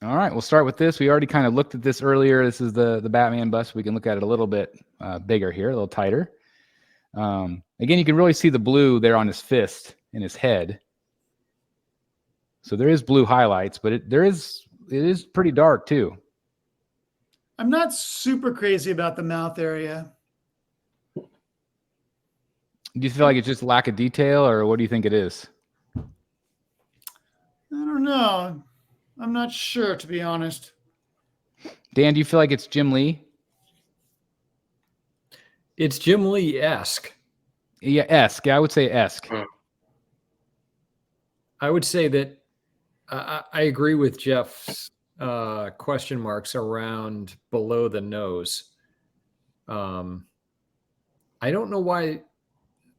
All right, we'll start with this. We already kind of looked at this earlier. This is the Batman bust. We can look at it a little bit bigger here, a little tighter. Again, you can really see the blue there on his fist and his head. So there is blue highlights, but it is pretty dark too. I'm not super crazy about the mouth area. Do you feel like it's just lack of detail, or what do you think it is? I don't know. I'm not sure, to be honest. Dan, do you feel like it's Jim Lee? It's Jim Lee-esque. Yeah, esque. Yeah, I would say esque. I would say that I agree with Jeff's question marks around below the nose. I don't know why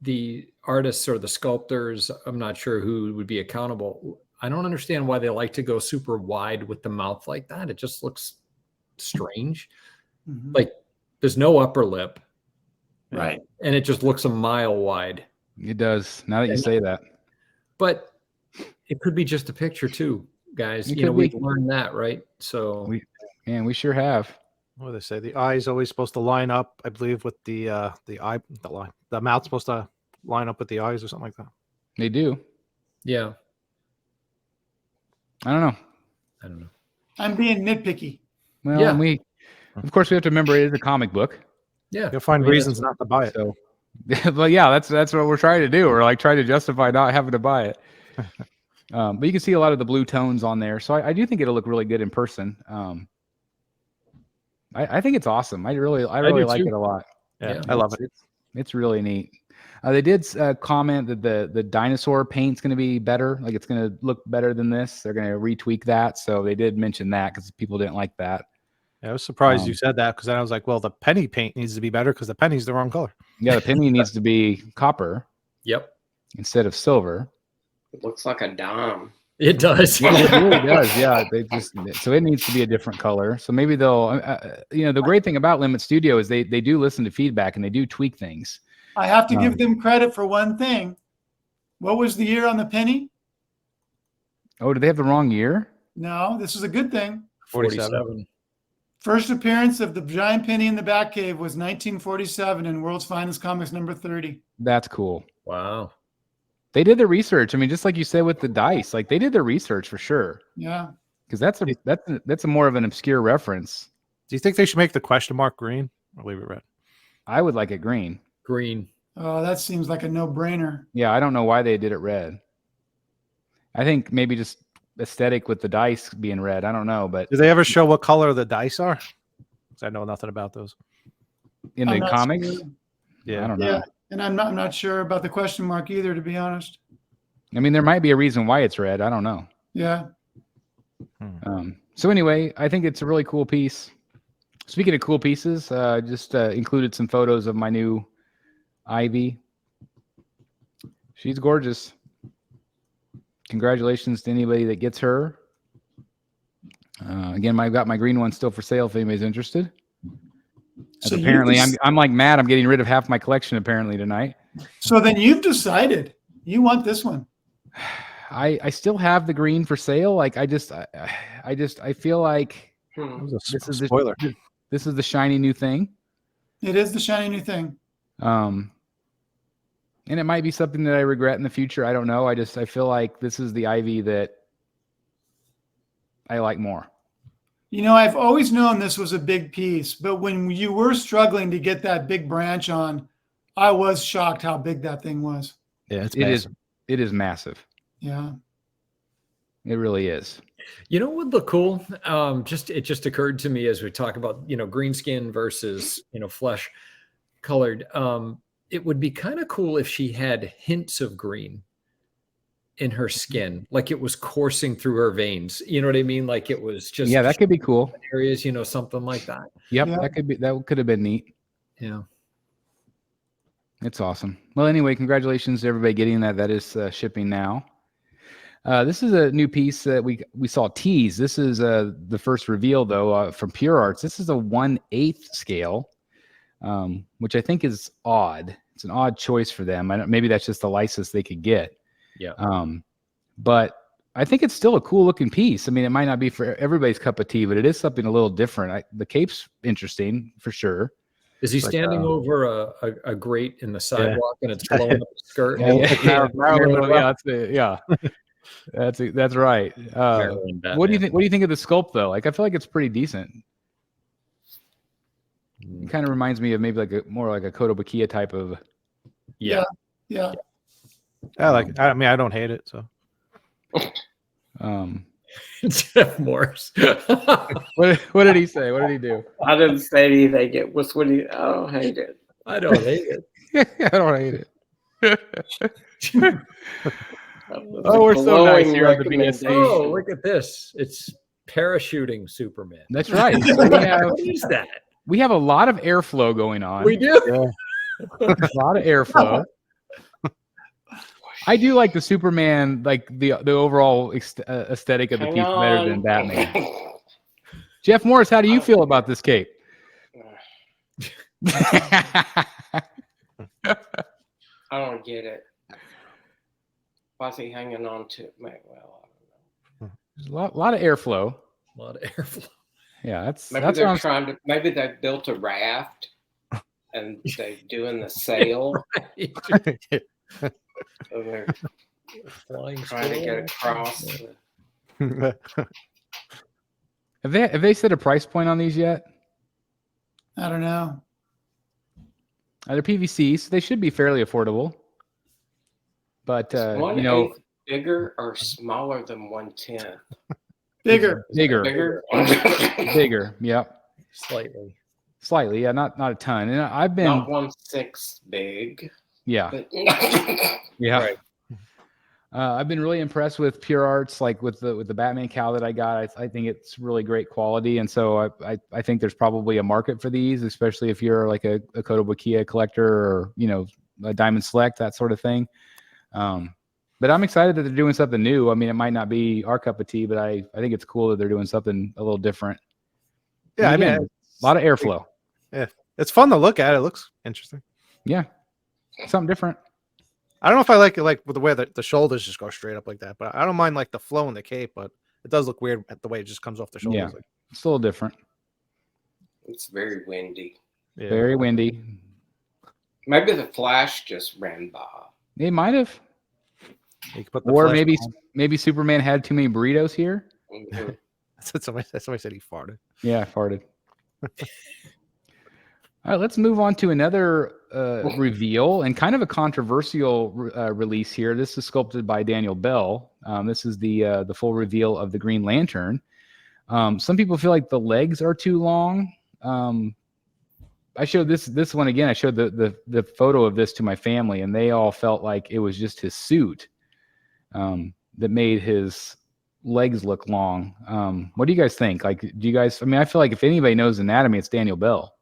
the artists or the sculptors, I'm not sure who would be accountable. I don't understand why they like to go super wide with the mouth like that. It just looks strange. Mm-hmm. Like there's no upper lip. Right. And it just looks a mile wide. It does, now that you say that. But it could be just a picture too, guys. We've learned that, right? So we sure have. What do they say? The eye is always supposed to line up, I believe, with the eye, the mouth's supposed to line up with the eyes or something like that. They do. Yeah. I don't know. I'm being nitpicky. Well, Yeah. and of course, we have to remember it is a comic book. Yeah. You'll find reasons not to buy it. So, but yeah, that's what we're trying to do. We're like trying to justify not having to buy it. But you can see a lot of the blue tones on there. So I do think it'll look really good in person. I think it's awesome. I really like it a lot. Yeah, I love it. It's really neat. They did comment that the dinosaur paint's going to be better. Like it's going to look better than this. They're going to retweak that. So they did mention that because people didn't like that. Yeah, I was surprised you said that because then I was like, well, the penny paint needs to be better because the penny's the wrong color. Yeah, the penny needs to be copper. Yep. Instead of silver. It looks like a dime. It does. It really does. Yeah. So it needs to be a different color. So maybe they'll, the great thing about Limit Studio is they do listen to feedback and they do tweak things. I have to give them credit for one thing. What was the year on the penny? Oh, did they have the wrong year? No, this is a good thing. 47. First appearance of the giant penny in the Batcave was 1947 in World's Finest Comics number 30. That's cool. Wow. They did the research. I mean, just like you said with the dice, like they did their research for sure. Yeah. Because that's a more of an obscure reference. Do you think they should make the question mark green or leave it red? I would like it green. Green. Oh, that seems like a no-brainer. Yeah, I don't know why they did it red. I think maybe just aesthetic with the dice being red. I don't know, but do they ever show what color the dice are? Because I know nothing about those. In the comics? Sure. Yeah, I don't know. Yeah, and I'm not sure about the question mark either, to be honest. I mean, there might be a reason why it's red. I don't know. Yeah. So anyway, I think it's a really cool piece. Speaking of cool pieces, just included some photos of my new Ivy. She's gorgeous. Congratulations to anybody that gets her. Again, I've got my green one still for sale if anybody's interested. So apparently, I'm like mad. I'm getting rid of half my collection apparently tonight. So then you've decided you want this one. I still have the green for sale. Like I feel like this is spoiler. This is the shiny new thing. It is the shiny new thing. And it might be something that I regret in the future. I don't know. I feel like this is the Ivy that I like more. You know, I've always known this was a big piece, but when you were struggling to get that big branch on, I was shocked how big that thing was. Yeah, it is massive. Yeah. It really is. You know what would look cool? It just occurred to me as we talk about, green skin versus, flesh colored. It would be kind of cool if she had hints of green in her skin, like it was coursing through her veins. You know what I mean? Like it was just that could be cool. Areas, something like that. Yep, yeah. That could have been neat. Yeah. It's awesome. Well, anyway, congratulations to everybody getting that. That is shipping now. This is a new piece that we saw tease. This is the first reveal though from Pure Arts. This is a 1/8 scale, which I think is odd. It's an odd choice for them. Maybe that's just the license they could get. Yeah. But I think it's still a cool looking piece. I mean, it might not be for everybody's cup of tea, but it is something a little different. The cape's interesting for sure. Is he Like, standing over a grate in the sidewalk and it's blowing up his skirt? That's right. Marilyn What do you Batman. think? What do you think of the sculpt though? Like, I feel like it's pretty decent. It kind of reminds me of maybe like more like a Kotobukiya type of. Yeah. Yeah. I like it. I mean, I don't hate it. So Jeff Morris. What did he say? What did he do? I didn't say anything. It was when he. I don't hate it. I don't hate it. I don't hate it. That was Oh, a we're so nice glowing here on the BSC. recommendation. Oh, look at this. It's parachuting Superman. That's right. So What is that? we have a lot of airflow going on. We do. yeah, A lot of airflow. I do like the Superman, like the overall aesthetic of the Hang piece better than on. Batman. Jeff Morris, how do you feel about this cape? I don't get it. Why is he hanging on to it? Well, I don't know. There's a lot of airflow. A lot of airflow. Yeah, that's Maybe that's what they're I'm trying to. Maybe they built a raft, and they're doing the sail. So they're Flying trying to get squirrel. across. Yeah. Have they set a price point on these yet? I don't know. They're PVC, so they should be fairly affordable. But Is 1/8 bigger or smaller than 1/10? Bigger. bigger, Bigger. Yep, Slightly. yeah, not a ton. And I've been, Not 1/6 big. yeah, But yeah. Right. I've been really impressed with Pure Arts, like with the Batman cowl that I got. I think it's really great quality, and so I think there's probably a market for these, especially if you're like a Kotobukiya collector or a Diamond Select, that sort of thing. But I'm excited that they're doing something new. I mean, it might not be our cup of tea, but I think it's cool that they're doing something a little different. yeah. And I again, mean, a lot of airflow. it's fun to look at. It looks interesting. Yeah, something different. I don't know if I like it like with the way that the shoulders just go straight up like that, but I don't mind like the flow in the cape, but it does look weird at the way it just comes off the shoulders. Yeah. Like, It's a little different. it's very windy. yeah. Very windy. Maybe the flash just ran by. They might have, You can put the or flash on. maybe Superman had too many burritos here. Mhm. Somebody said he farted. Yeah, I farted. All right, let's move on to another reveal and kind of a controversial release here. This is sculpted by Daniel Bell. This is the full reveal of the Green Lantern. Some people feel like the legs are too long. I showed this one again. I showed the photo of this to my family, and they all felt like it was just his suit that made his legs look long. What do you guys think? Like, do you guys? I mean, I feel like if anybody knows anatomy, it's Daniel Bell.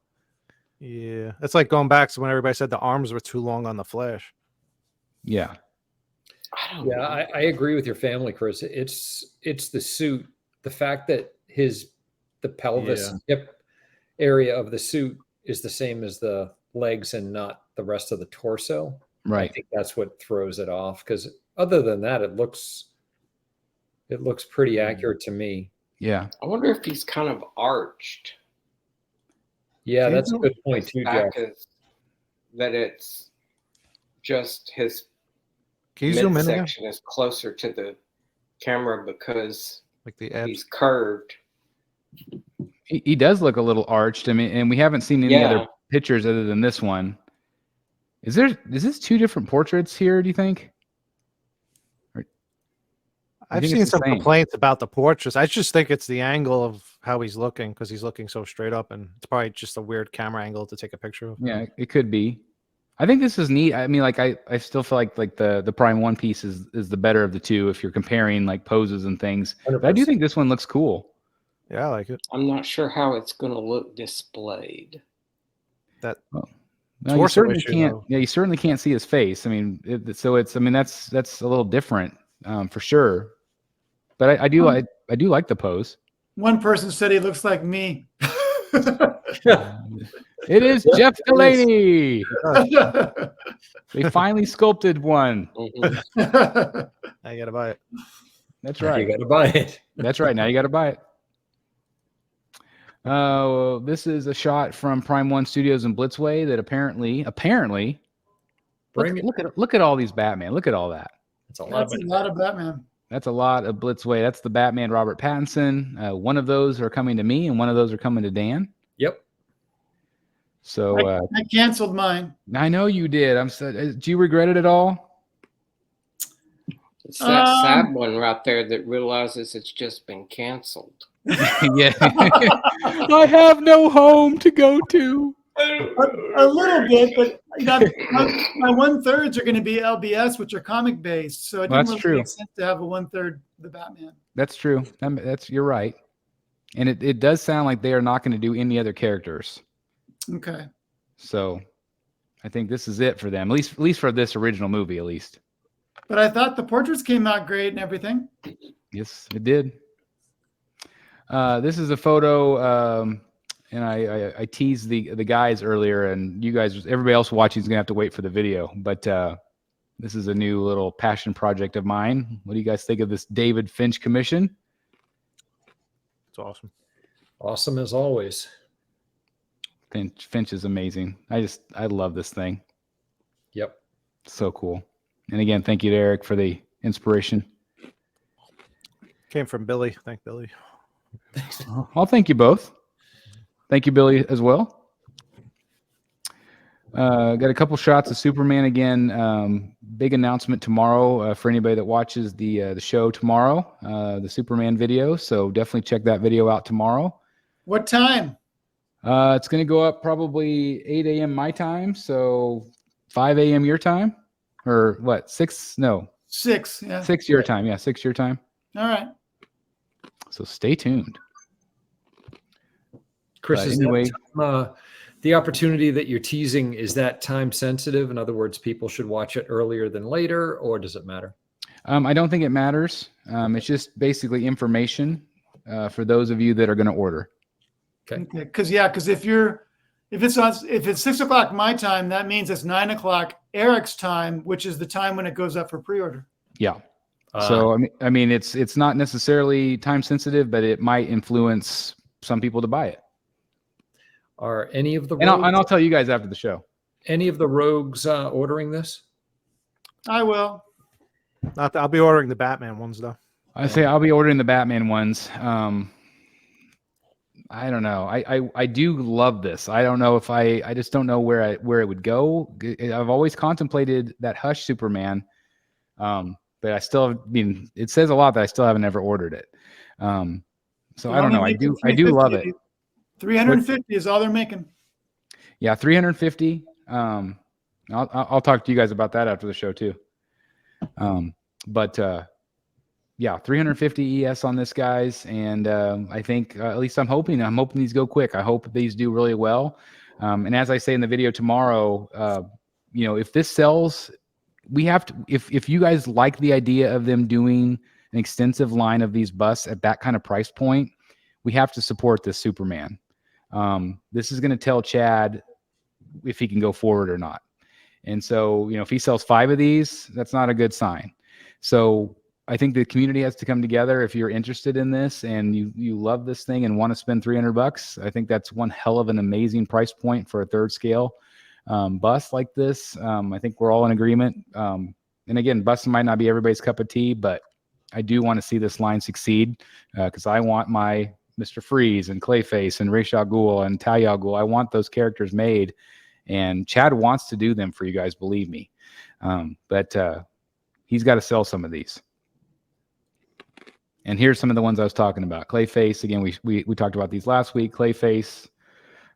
Yeah, it's like going back to when everybody said the arms were too long on the Flash. Yeah. I don't Yeah, know. I agree with your family, Chris. It's the suit. The fact that the pelvis and hip area of the suit is the same as the legs and not the rest of the torso. I Right. think that's what throws it off. Because other than that, it looks pretty accurate to me. Yeah. I wonder if he's kind of arched. Yeah, Can you that's a do- good point too, Jeff. Back is that it's just his Can you zoom in again? midsection is closer to the camera because Like the abs. he's curved. He does look a little arched. I mean, and we haven't seen any other Yeah. pictures other than this one. Is this two different portraits here, do you think? I I've think seen it's the some same. complaints about the portraits. I just think it's the angle of how he's looking because he's looking so straight up, and it's probably just a weird camera angle to take a picture of. Yeah, it could be. I think this is neat. I mean, like I still feel like the Prime One piece is the better of the two if you're comparing like poses and things. But I do 100%. think this one looks cool. Yeah, I like it. I'm not sure how it's going to look displayed. That No, you torso certainly issue, can't. though. Yeah, you certainly can't see his face. I mean, I mean, that's a little different for sure. But I do like the pose. One person said he looks like me. It is Jeff Delaney. Yeah. They finally sculpted one. Mhm. I gotta buy it. That's Now right. you got to buy it. That's right. Now you got to buy it. This is a shot from Prime One Studios in Blitzway that apparently, Bring it. look at all these Batman. Look at all that. It's a lot That's of a lot of Batman. That's a lot of Blitzway. That's the Batman Robert Pattinson. One of those are coming to me, and one of those are coming to Dan. Yep. So I canceled mine. I know you did. Do you regret it at all? It's that sad one right there that realizes it's just been canceled. Yeah. I have no home to go to. A little bit, but you know, my 1/3 are going to be LBS, which are comic based. So it Well, didn't that's really true. make sense to have a 1/3 the Batman. That's true. You're right. And it does sound like they are not going to do any other characters. Okay. So I think this is it for them, at least for this original movie, at least. But I thought the portraits came out great and everything. Yes, it did. This is a photo, and I teased the guys earlier, and you guys, everybody else watching is gonna have to wait for the video. But this is a new little passion project of mine. What do you guys think of this David Finch commission? It's awesome. Awesome as always. Finch is amazing. I love this thing. Yep. So cool. And again, thank you to Eric for the inspiration. Came from Billy. Thank Billy. I'll thank you both. Thank you, Billy, as well. Got a couple shots of Superman again. Big announcement tomorrow for anybody that watches the show tomorrow, the Superman video. So definitely check that video out tomorrow. What time? It's going to go up probably 8 a.m. my time, so 5 a.m. your time, or what? 6? No, 6. Yeah. 6 your time. Yeah, 6 your time. All right. So stay tuned. Chris, is anyway, the opportunity that you're teasing, is that time sensitive? In other words, people should watch it earlier than later, or does it matter? I don't think it matters. It's just basically information for those of you that are going to order. Okay. Because if it's 6 o'clock my time, that means it's 9 o'clock Eric's time, which is the time when it goes up for pre-order. Yeah. So I mean, it's not necessarily time sensitive, but it might influence some people to buy it. Are any of the and I'll tell you guys after the show. Any of the rogues ordering this? I will. I'll be ordering the Batman ones though. I say I'll be ordering the Batman ones. I don't know. I do love this. I don't know if I just don't know where it would go. I've always contemplated that Hush Superman, but I still have been. It says a lot that I still haven't ever ordered it. So I don't know. I do love it. 350 is all they're making. Yeah, 350. I'll talk to you guys about that after the show too. Yeah, 350 ES on this, guys, and I think at least I'm hoping these go quick. I hope these do really well. And as I say in the video tomorrow, if this sells, we have to. If you guys like the idea of them doing an extensive line of these busts at that kind of price point, we have to support this Superman. This is going to tell Chad if he can go forward or not. And so, if he sells 5 of these, that's not a good sign. So I think the community has to come together. If you're interested in this and you love this thing and want to spend $300, I think that's one hell of an amazing price point for a 3rd scale bust like this. I think we're all in agreement. And again, busts might not be everybody's cup of tea, but I do want to see this line succeed because I want my Mr. Freeze and Clayface and Ra's al Ghul and Talia al Ghul. I want those characters made, and Chad wants to do them for you guys, believe me. But he's got to sell some of these. And here's some of the ones I was talking about. Clayface, again, we talked about these last week. Clayface,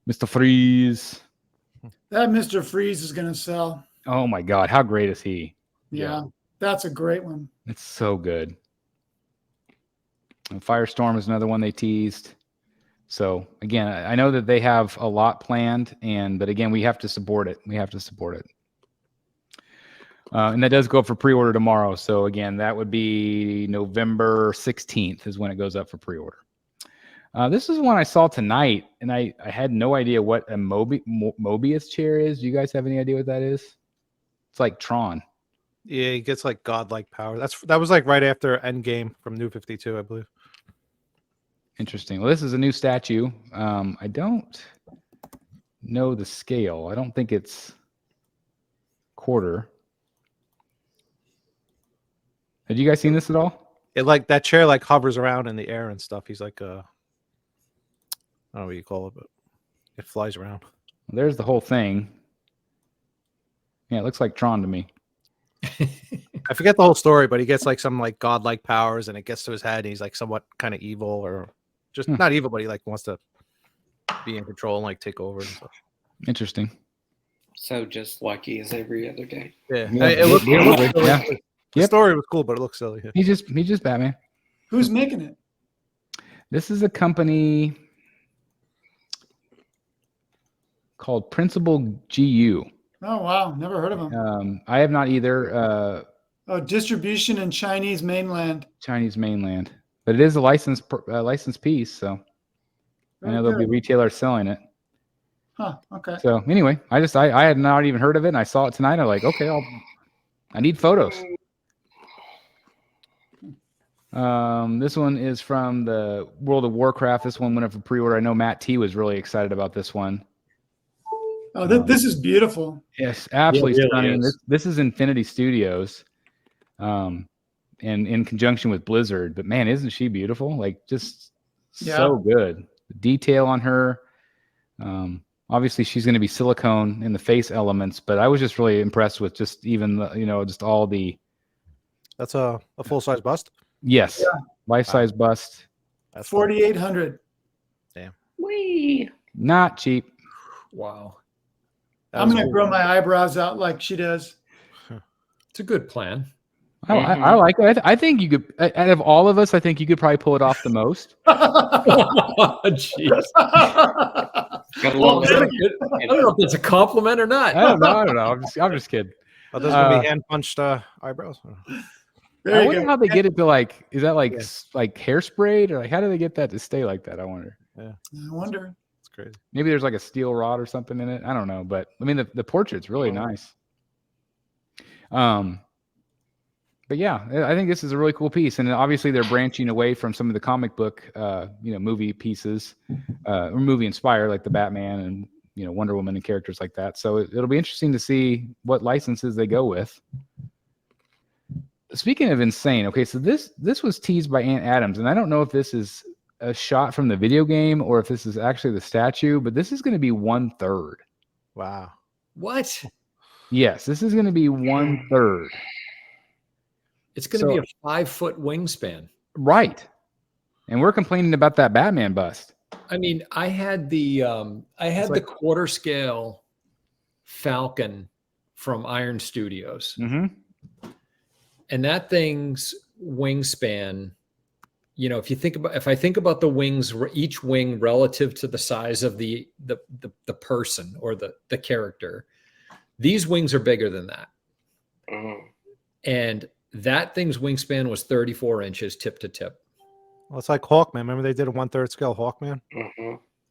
Mr. Freeze. That Mr. Freeze is going to sell. Oh my God, how great is he? Yeah, that's a great one. It's so good. And Firestorm is another one they teased. So again, I know that they have a lot planned, but again, we have to support it. We have to support it. And that does go up for pre-order tomorrow. So again, that would be November 16th is when it goes up for pre-order. This is one I saw tonight, and I had no idea what a Mobius chair is. Do you guys have any idea what that is? It's like Tron. Yeah, he gets like godlike power. That was like right after Endgame from New 52, I believe. Interesting. Well, this is a new statue. I don't know the scale. I don't think it's quarter. Have you guys seen this at all? It like that chair like hovers around in the air and stuff. He's like I don't know what you call it, but it flies around. Well, there's the whole thing. Yeah, it looks like Tron to me. I forget the whole story, but he gets like some like godlike powers, and it gets to his head, and he's like somewhat kind of evil, or just not evil, but he like wants to be in control and like take over and stuff. Interesting. So just like he is every other day. Yeah, Yeah, it looks yeah. silly. Yeah. The Yep. story was cool, but it looks silly. He's just Batman. Who's making it? This is a company called Principal GU. Oh wow, never heard of him. I have not either. Oh, distribution in Chinese mainland. Chinese mainland, but it is a licensed piece, so I know Very there'll be good. retailers selling it. Huh. Okay. So anyway, I had not even heard of it, and I saw it tonight. I'm like, okay, I need photos. This one is from the World of Warcraft. This one went up for pre-order. I know Matt T was really excited about this one. Oh, this is beautiful. Yes, absolutely really stunning. is. This is Infinity Studios, and in conjunction with Blizzard. But man, isn't she beautiful? Like just so good. The detail on her. Obviously, she's going to be silicone in the face elements, but I was just really impressed with just even the, just all the. That's a full size bust. Yes, life-size bust. That's 4,800. Wee. Not cheap. Wow. I'm gonna grow my eyebrows out like she does. It's a good plan. I like it. I think you could, out of all of us, I think you could probably pull it off the most. Jeez. Got a lot I of don't know if that's a compliment or not. I don't know. I'm just kidding. Oh, those gonna be hand punched eyebrows. I Very wonder good. how they get it to like. Is that like Yeah. like hairsprayed, or like how do they get that to stay like that? I wonder. I wonder. It's crazy. Maybe there's like a steel rod or something in it. I don't know, but I mean the portrait's really nice. But yeah, I think this is a really cool piece, and obviously they're branching away from some of the comic book, movie pieces, or movie inspired, like the Batman and Wonder Woman and characters like that. So it'll be interesting to see what licenses they go with. Speaking of insane, okay, so this was teased by Aunt Adams, and I don't know if this is a shot from the video game or if this is actually the statue, but this is going to be 1/3. Wow. What? Yes, this is going to be 1/3. It's going to be a 5-foot wingspan. Right. And we're complaining about that Batman bust. I mean, I had the quarter scale Falcon from Iron Studios, Mm-hmm. and that thing's wingspan. If I think about the wings, each wing relative to the size of the person or the character, these wings are bigger than that. And that thing's wingspan was 34 inches tip to tip. Well, it's like Hawkman. Remember they did a 1/3 scale Hawkman?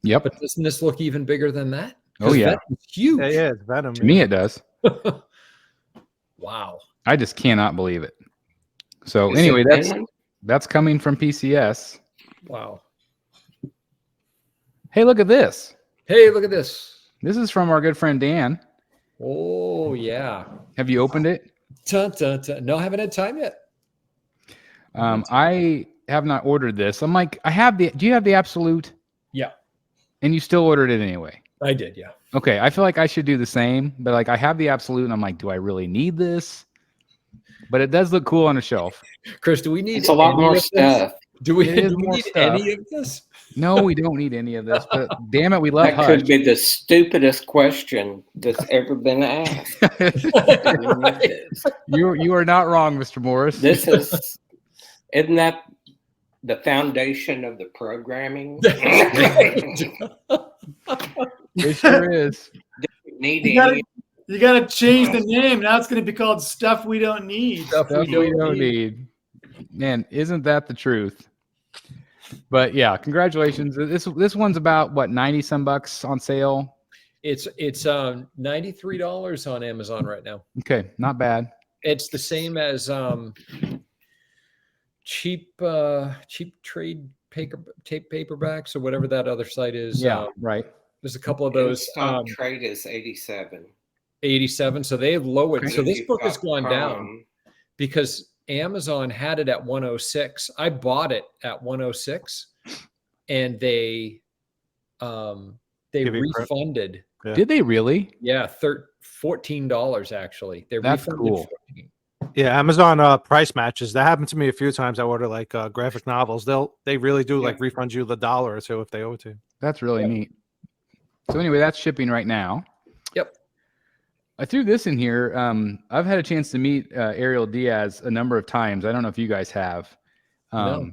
Yep. But doesn't this look even bigger than that? Oh, yeah. It's huge. Yeah, it's Venom. To me, it does. Wow. I just cannot believe it. So Is anyway, it that's coming from PCS. Wow. Hey, look at this. Hey, look at this. This is from our good friend Dan. Oh, yeah. Have you opened it? Dun, dun, dun. No, I haven't had time yet. I have not ordered this. I'm like, do you have the Absolute? Yeah, And you still ordered it anyway. I did. Yeah. Okay. I feel like I should do the same, but like I have the Absolute and I'm like, do I really need this? But it does look cool on a shelf. Chris, do we need It's a lot any more of this? stuff. Do we, It is do we more need stuff. any of this? No, we don't need any of this, but damn it, we love That Hush. could be the stupidest question that's ever been asked. You are not wrong, Mr. Morris. Isn't that the foundation of the programming? It sure is. Need You gotta, any? you gotta change the name. Now it's gonna be called Stuff We Don't Need. Stuff we don't need. Man, isn't that the truth? But yeah, congratulations. This one's about what, 90 some bucks on sale. It's $93 on Amazon right now. Okay, not bad. It's the same as cheap trade tape paperbacks or whatever that other site is. Yeah, right. There's a couple of those. Stock trade is 87. 87. So they've lowered. Okay. So this book has Got gone down Chrome. because Amazon had it at 106. I bought it at 106, and they Give you credit. refunded. Yeah. Did they really? Yeah, $14 actually. They That's refunded cool. 14. Yeah, Amazon price matches. That happened to me a few times. I order like graphic novels. They really do like refund you the $1 or $2 if they owe it to you. That's really neat. So anyway, that's shipping right now. Yep. I threw this in here. I've had a chance to meet Ariel Diaz a number of times. I don't know if you guys have. No.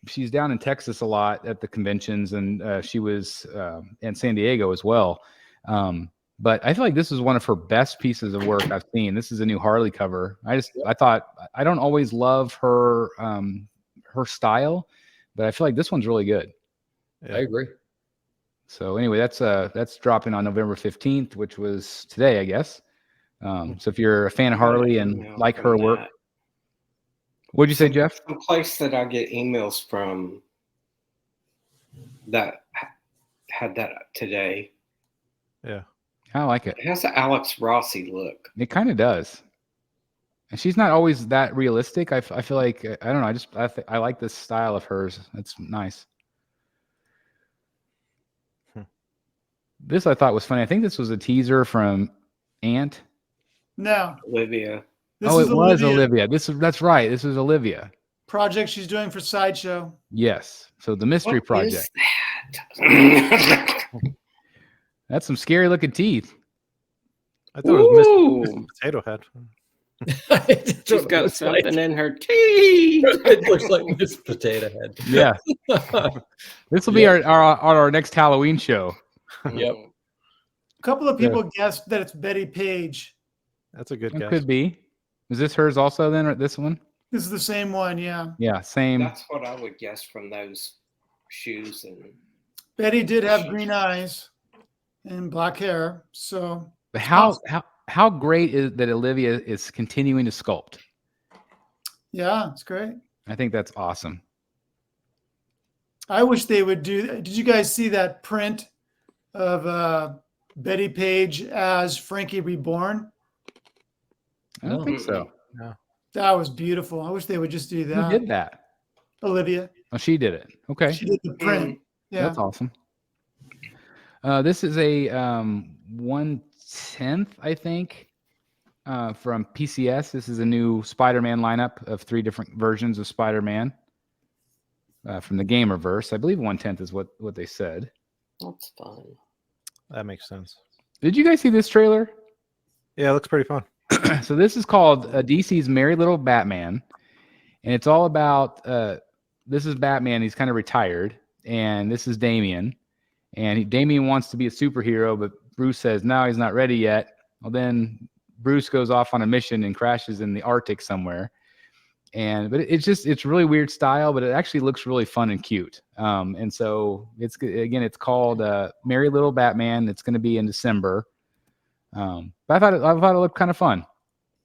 She's down in Texas a lot at the conventions, and she was in San Diego as well. But I feel like this is one of her best pieces of work I've seen. This is a new Harley cover. I thought I don't always love her her style, but I feel like this one's really good. Yeah. I agree. So anyway, that's dropping on November 15th, which was today, I guess. So if you're a fan of Harley and like her work, what'd you say, Jeff? Some place that I get emails from that had that today. Yeah. I like it. It has an Alex Rossi look. It kind of does. And she's not always that realistic. I feel like, I don't know. I like this style of hers. It's nice. This I thought was funny. I think this was a teaser from Ant. No, Olivia. this Oh, is it was Olivia. That's right. This was Olivia. project she's doing for Sideshow. Yes. So the mystery What project. is that? That's some scary looking teeth. I thought it was Ooh. Mr. Potato Head. She's got something in her teeth. It looks like this potato head. Yeah. This will be our next Halloween show. Yep. A couple of people guessed that it's Betty Page. That's a good It guess. could be. Is this hers also then, or this one? This is the same one, yeah. Yeah, same. That's what I would guess from those shoes and Betty did have green eyes and black hair, so But how great is that Olivia is continuing to sculpt? yeah, it's great. I think that's awesome. I wish they would do. Did you guys see that print of Betty Page as Frankie Reborn? I don't think so. That was beautiful. I wish they would just do Who that. did that? Olivia. Oh, she did it. Okay. She did the print. Yeah. That's awesome. This is a 1/10, I think, from PCS. This is a new Spider-Man lineup of 3 different versions of Spider-Man from the Gamerverse. I believe 1/10 is what they said. that's fun. That makes sense. Did you guys see this trailer? Yeah, it looks pretty fun. So this is called DC's Merry Little Batman, and it's all about this is Batman. He's kind of retired, and this is Damian, and Damian wants to be a superhero, but Bruce says no, he's not ready yet. Well, then Bruce goes off on a mission and crashes in the Arctic somewhere, but it's really weird style, but it actually looks really fun and cute. And so it's called Merry Little Batman. It's going to be in December. But I thought it looked kind of fun.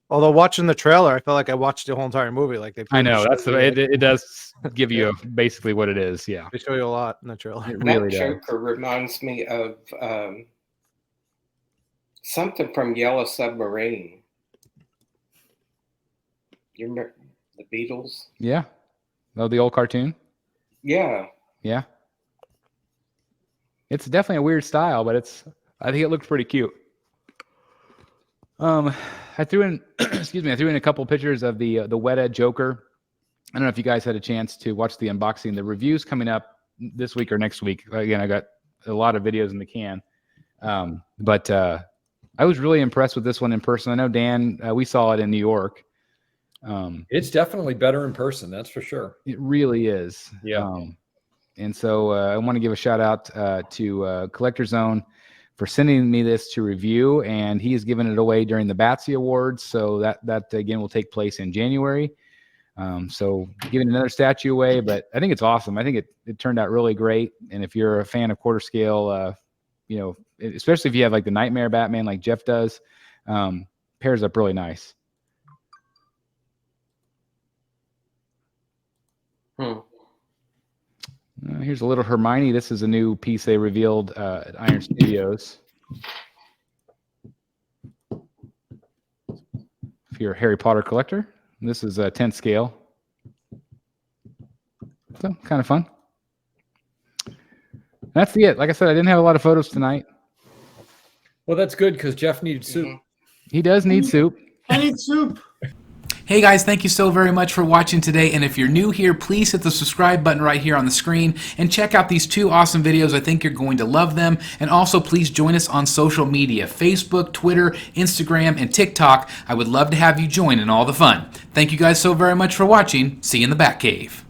Although watching the trailer, I felt like I watched the whole entire movie. Like I know that's it does give you basically what it is. Yeah, they show you a lot in the trailer. it really That does. Joker reminds me of something from Yellow Submarine. You remember the Beatles? Yeah. Oh, the old cartoon. Yeah. Yeah. It's definitely a weird style, but I think it looked pretty cute. I threw in a couple pictures of the Weta Joker. I don't know if you guys had a chance to watch the unboxing. The review's coming up this week or next week. Again, I got a lot of videos in the can. But I was really impressed with this one in person. I know Dan, we saw it in New York. It's definitely better in person, that's for sure. It really is. Yeah. And so I want to give a shout out to Collector Zone for sending me this to review, and he is giving it away during the Batsy Awards. So that again will take place in January. So giving another statue away, but I think it's awesome. I think it turned out really great. And if you're a fan of quarter scale, especially if you have like the Nightmare Batman like Jeff does, pairs up really nice. Hmm. Here's a little Hermione. This is a new piece they revealed at Iron Studios. If you're a Harry Potter collector, this is a 10th scale. So kind of fun. That's it. Like I said, I didn't have a lot of photos tonight. Well, that's good because Jeff needs soup. Mhm. He does need soup. I need soup. Hey guys, thank you so very much for watching today, and if you're new here, please hit the subscribe button right here on the screen and check out these 2 awesome videos. I think you're going to love them. And also please join us on social media, Facebook, Twitter, Instagram, and TikTok. I would love to have you join in all the fun. Thank you guys so very much for watching. See you in the Batcave.